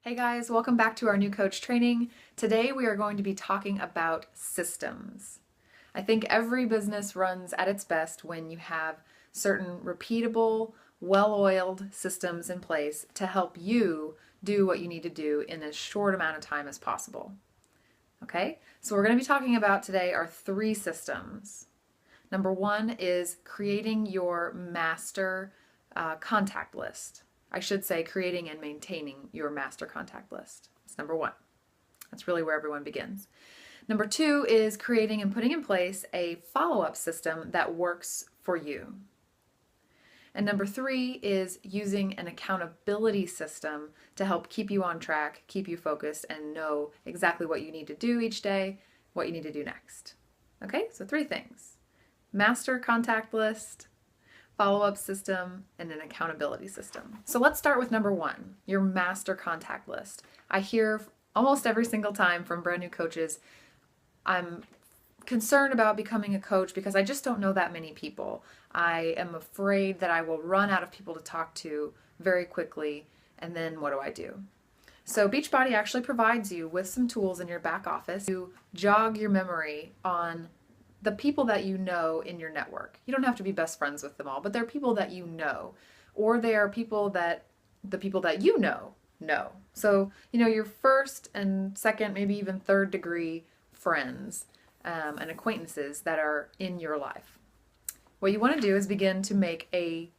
Hey guys, welcome back to our new coach training. Today we are going to be talking about systems. I think every business runs at its best when you have certain repeatable, well-oiled systems in place to help you do what you need to do in as short amount of time as possible. Okay, so we're going to be talking about today are 3 systems. Number 1 is creating your master contact list. I should say creating and maintaining your master contact list. That's number 1. That's really where everyone begins. Number 2 is creating and putting in place a follow-up system that works for you. And number 3 is using an accountability system to help keep you on track, keep you focused, and know exactly what you need to do each day, what you need to do next. Okay, so 3 things. Master contact list, follow-up system, and an accountability system. So let's start with number 1, your master contact list. I hear almost every single time from brand new coaches, I'm concerned about becoming a coach because I just don't know that many people. I am afraid that I will run out of people to talk to very quickly, and then what do I do? So Beachbody actually provides you with some tools in your back office to jog your memory on the people that you know in your network. You don't have to be best friends with them all, but they're people that you know, or they are people that the people that you know. So, your first and second, maybe even third degree friends and acquaintances that are in your life. What you want to do is begin to make a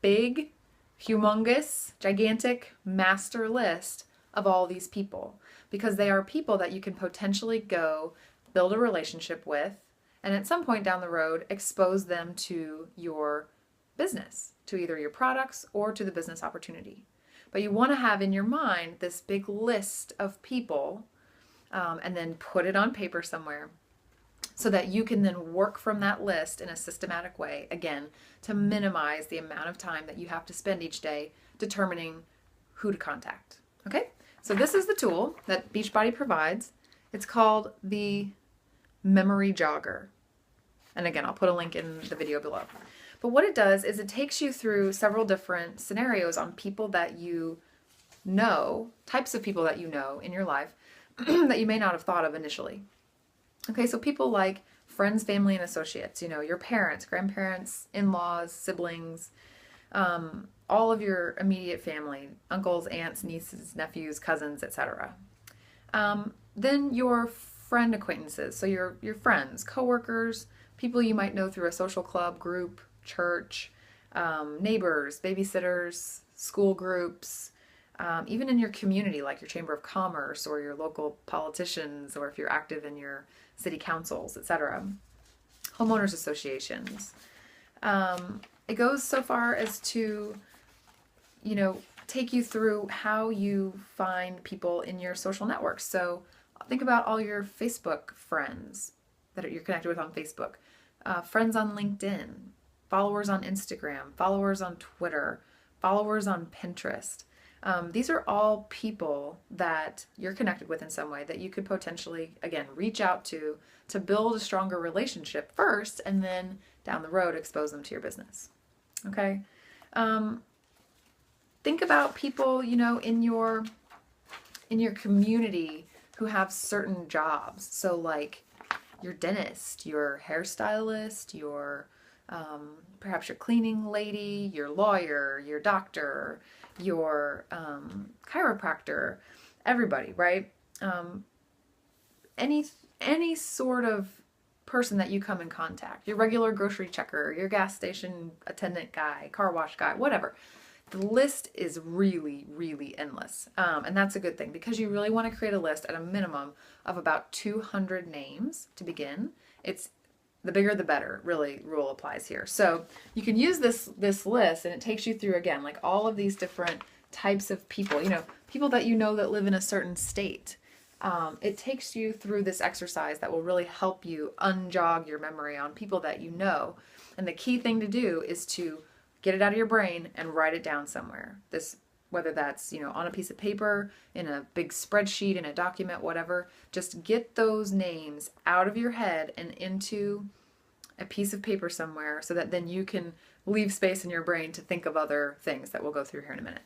big, humongous, gigantic master list of all these people, because they are people that you can potentially go build a relationship with, and at some point down the road, expose them to your business, to either your products or to the business opportunity. But you want to have in your mind this big list of people and then put it on paper somewhere so that you can then work from that list in a systematic way, again, to minimize the amount of time that you have to spend each day determining who to contact. Okay? So this is the tool that Beachbody provides. It's called the Memory Jogger. And again, I'll put a link in the video below. But what it does is it takes you through several different scenarios on people that you know, types of people that you know in your life that you may not have thought of initially. Okay, so people like friends, family, and associates, your parents, grandparents, in-laws, siblings, all of your immediate family, uncles, aunts, nieces, nephews, cousins, etc. Then your friend acquaintances, so your friends, coworkers, people you might know through a social club, group, church, neighbors, babysitters, school groups, even in your community, like your chamber of commerce or your local politicians, or if you're active in your city councils, etc. Homeowners associations. It goes so far as to, take you through how you find people in your social networks. So think about all your Facebook friends that you're connected with on Facebook, friends on LinkedIn, followers on Instagram, followers on Twitter, followers on Pinterest. These are all people that you're connected with in some way that you could potentially, again, reach out to build a stronger relationship first, and then down the road expose them to your business. Okay? Think about people, in your community who have certain jobs. So like your dentist, your hairstylist, your perhaps your cleaning lady, your lawyer, your doctor, your chiropractor, everybody, right? Any sort of person that you come in contact, your regular grocery checker, your gas station attendant guy, car wash guy, whatever. The list is really, really endless. And that's a good thing, because you really want to create a list at a minimum of about 200 names to begin. It's the bigger the better, really, rule applies here. So you can use this list, and it takes you through, again, like all of these different types of people, people that that live in a certain state. It takes you through this exercise that will really help you unjog your memory on people that you know. And the key thing to do is to get it out of your brain and write it down somewhere. Whether that's, on a piece of paper, in a big spreadsheet, in a document, whatever. Just get those names out of your head and into a piece of paper somewhere, so that then you can leave space in your brain to think of other things that we'll go through here in a minute.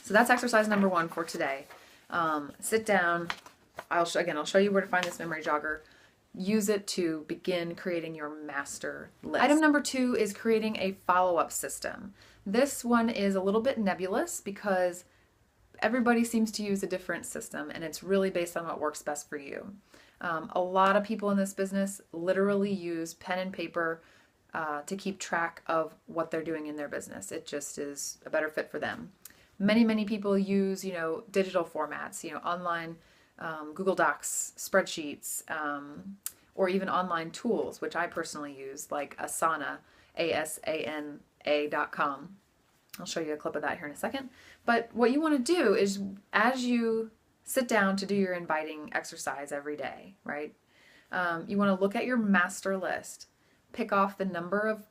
So that's exercise number 1 for today. Sit down. I'll show you where to find this memory jogger. Use it to begin creating your master list. Item number 2 is creating a follow-up system. This one is a little bit nebulous because everybody seems to use a different system, and it's really based on what works best for you. A lot of people in this business literally use pen and paper to keep track of what they're doing in their business. It just is a better fit for them. Many people use, digital formats, online Google Docs, spreadsheets, or even online tools, which I personally use, like Asana, ASANA.com. I'll show you a clip of that here in a second. But what you want to do is, as you sit down to do your inviting exercise every day, right? You want to look at your master list, pick off the number of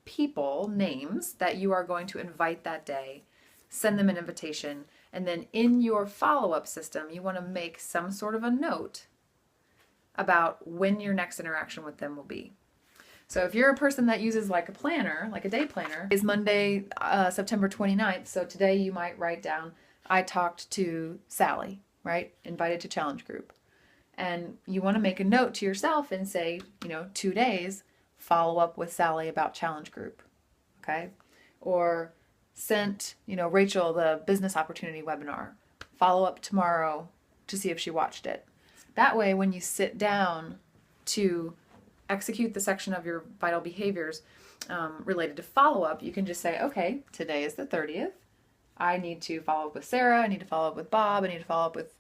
people, names, that you are going to invite that day, send them an invitation, and then in your follow-up system, you want to make some sort of a note about when your next interaction with them will be. So if you're a person that uses like a planner, like a day planner, is Monday, September 29th. So today you might write down, I talked to Sally, right? Invited to challenge group. And you want to make a note to yourself and say, 2 days, follow up with Sally about challenge group. Okay? Or sent, Rachel the business opportunity webinar. Follow up tomorrow to see if she watched it. That way, when you sit down to execute the section of your vital behaviors related to follow-up, you can just say, okay, today is the 30th. I need to follow up with Sarah. I need to follow up with Bob. I need to follow up with,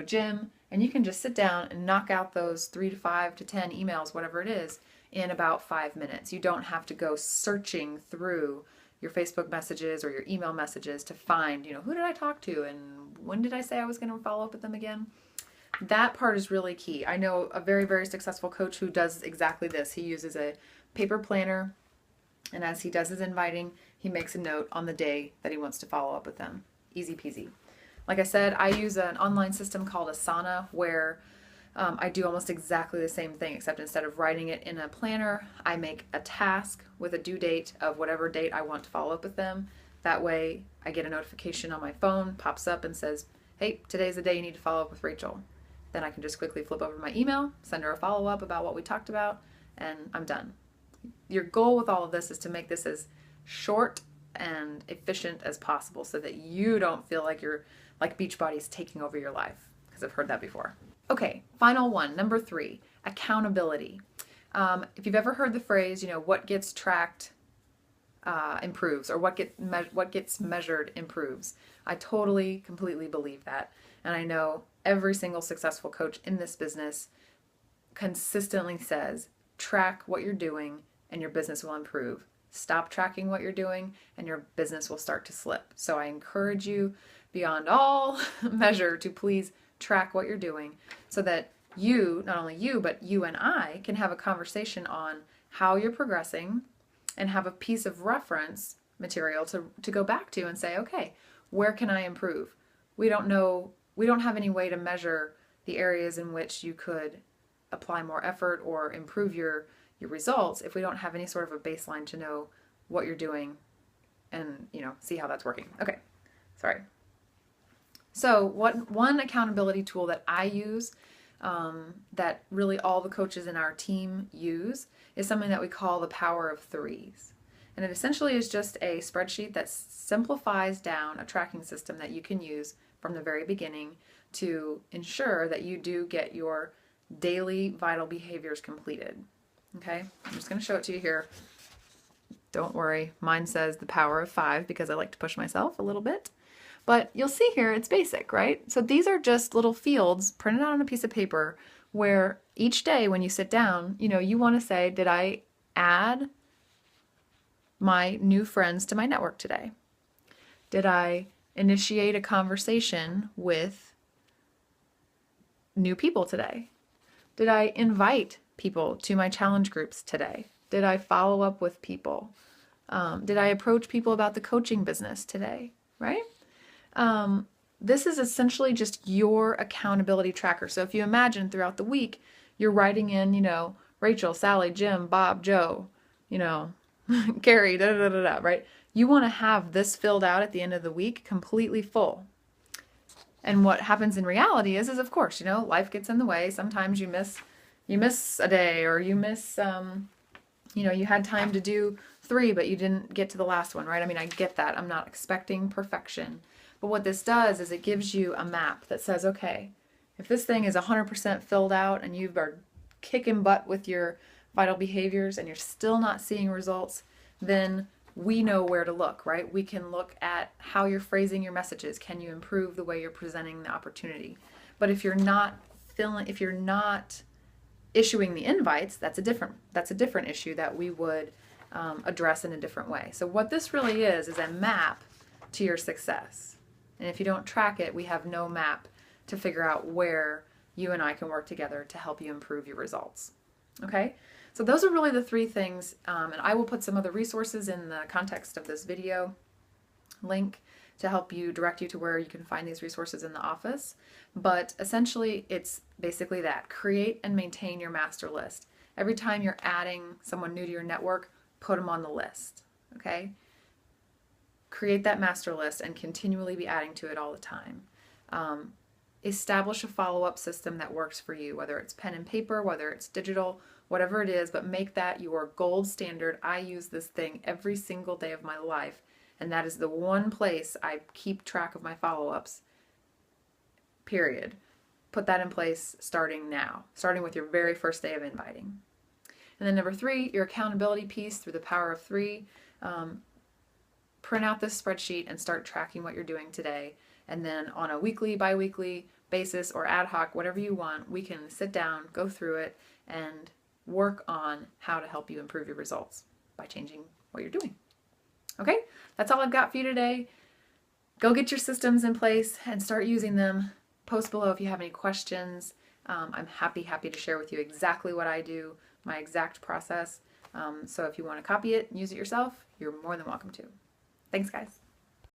Jim. And you can just sit down and knock out those 3 to 5 to 10 emails, whatever it is, in about 5 minutes. You don't have to go searching through your Facebook messages or your email messages to find, who did I talk to and when did I say I was going to follow up with them again? That part is really key. I know a very, very successful coach who does exactly this. He uses a paper planner, and as he does his inviting, he makes a note on the day that he wants to follow up with them. Easy peasy. Like I said, I use an online system called Asana where I do almost exactly the same thing, except instead of writing it in a planner, I make a task with a due date of whatever date I want to follow up with them. That way, I get a notification on my phone, pops up and says, hey, today's the day you need to follow up with Rachel. Then I can just quickly flip over my email, send her a follow-up about what we talked about, and I'm done. Your goal with all of this is to make this as short and efficient as possible so that you don't feel like you're like Beachbody's taking over your life, because I've heard that before. Okay, final one, number 3, accountability. If you've ever heard the phrase, what gets tracked improves, or what gets measured improves. I totally, completely believe that. And I know every single successful coach in this business consistently says, track what you're doing and your business will improve. Stop tracking what you're doing and your business will start to slip. So I encourage you beyond all measure to please track what you're doing so that you, not only you, but you and I can have a conversation on how you're progressing and have a piece of reference material to go back to and say, okay, where can I improve? We don't have any way to measure the areas in which you could apply more effort or improve your results if we don't have any sort of a baseline to know what you're doing and, see how that's working. Okay, sorry. So one accountability tool that I use that really all the coaches in our team use is something that we call the power of 3s. And it essentially is just a spreadsheet that simplifies down a tracking system that you can use from the very beginning to ensure that you do get your daily vital behaviors completed. Okay, I'm just going to show it to you here. Don't worry, mine says the power of 5 because I like to push myself a little bit. But you'll see here, it's basic, right? So these are just little fields printed out on a piece of paper where each day when you sit down, you want to say, did I add my new friends to my network today? Did I initiate a conversation with new people today? Did I invite people to my challenge groups today? Did I follow up with people? Did I approach people about the coaching business today, right? This is essentially just your accountability tracker. So if you imagine throughout the week, you're writing in, Rachel, Sally, Jim, Bob, Joe, Carrie, right? You want to have this filled out at the end of the week completely full. And what happens in reality is of course, life gets in the way. Sometimes you miss a day, or you miss, you had time to do 3, but you didn't get to the last one, right? I mean, I get that. I'm not expecting perfection. But what this does is it gives you a map that says, okay, if this thing is 100% filled out and you are kicking butt with your vital behaviors and you're still not seeing results, then we know where to look, right? We can look at how you're phrasing your messages. Can you improve the way you're presenting the opportunity? But if you're not issuing the invites, that's a different issue that we would address in a different way. So what this really is a map to your success. And if you don't track it, we have no map to figure out where you and I can work together to help you improve your results. Okay? So those are really the 3 things, and I will put some other resources in the context of this video link to help you, direct you to where you can find these resources in the office. But essentially, it's basically that. Create and maintain your master list. Every time you're adding someone new to your network, put them on the list. Okay? Create that master list and continually be adding to it all the time. Establish a follow-up system that works for you, whether it's pen and paper, whether it's digital, whatever it is, but make that your gold standard. I use this thing every single day of my life, and that is the one place I keep track of my follow-ups, period. Put that in place starting now, starting with your very first day of inviting. And then number 3, your accountability piece through the power of 3. Print out this spreadsheet and start tracking what you're doing today. And then on a weekly, bi-weekly basis or ad hoc, whatever you want, we can sit down, go through it, and work on how to help you improve your results by changing what you're doing. Okay, that's all I've got for you today. Go get your systems in place and start using them. Post below if you have any questions. I'm happy to share with you exactly what I do, my exact process. So if you want to copy it and use it yourself, you're more than welcome to. Thanks, guys.